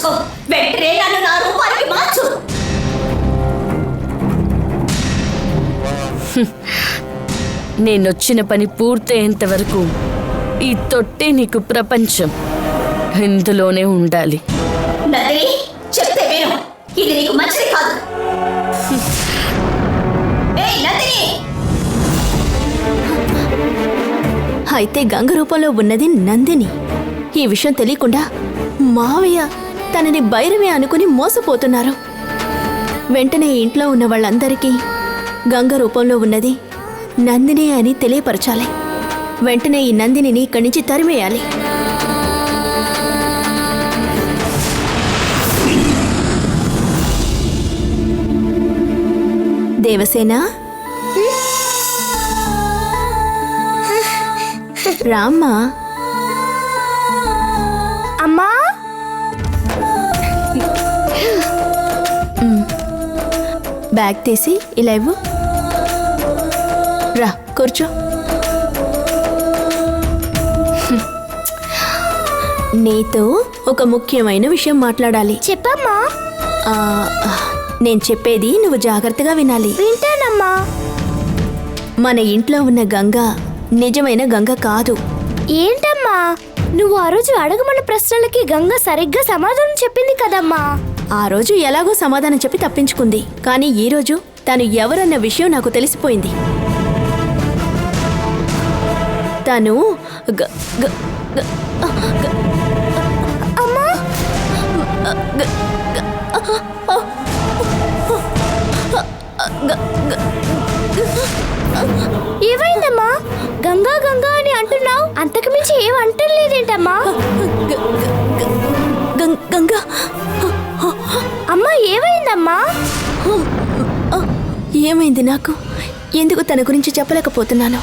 ఉంచుకో. వెంటనే నన్ను నా రూపానికి మార్చు. నేనొచ్చిన పని పూర్తయ్యేంత వరకు ఈ తొట్టే నీకు ప్రపంచం. ఇందులోనే ఉండాలి. నందిని, చెప్తే విను. ఇది నీకు మంచిది కాదు. ఏయ్ నందిని! అయితే గంగ రూపంలో ఉన్నది నందిని. ఈ విషయం తెలియకుండా మావయ్య తనని భైరవి అనుకుని మోసపోతున్నారు. వెంటనే ఇంట్లో ఉన్న వాళ్ళందరికీ గంగ రూపంలో ఉన్నది నందిని అని తెలియపరచాలి. వెంటనే ఈ నందినిని ఇక్కడి నుంచి తరిమేయాలి. దేవసేన, రామ్మా. అమ్మా, బ్యాగ్ తీసి ఇలా ఇవ్వు. రా కూర్చో. నీతో ఒక ముఖ్యమైన విషయం మాట్లాడాలి. చెప్పమ్మా. ఆ, నేను చెప్పేది నువ్వు జాగ్రత్తగా వినాలి. వింటానమ్మా. మన ఇంట్లో ఉన్న గంగ నిజమైన గంగ కాదు. ఏంటమ్మా, నువ్వు ఆ రోజు అడగమన్న ప్రశ్నలకి గంగ సరిగ్గా సమాధానం చెప్పింది కదమ్మా. ఆ రోజు ఎలాగో సమాధానం చెప్పి తప్పించుకుంది. కానీ ఈ రోజు తను ఎవరన్న విషయం నాకు తెలిసిపోయింది. తను గ- గ- గ- గ- అమ్మా, గ- గ- ఏమైందమ్మా? గంగా గంగా అని అంటున్నావు, అంతకు మించి ఏం అంటలేదేంటమ్మా? గంగ అమ్మా, ఏమైందమ్మా? ఏమైంది నాకు? ఎందుకు తన గురించి చెప్పలేకపోతున్నాను?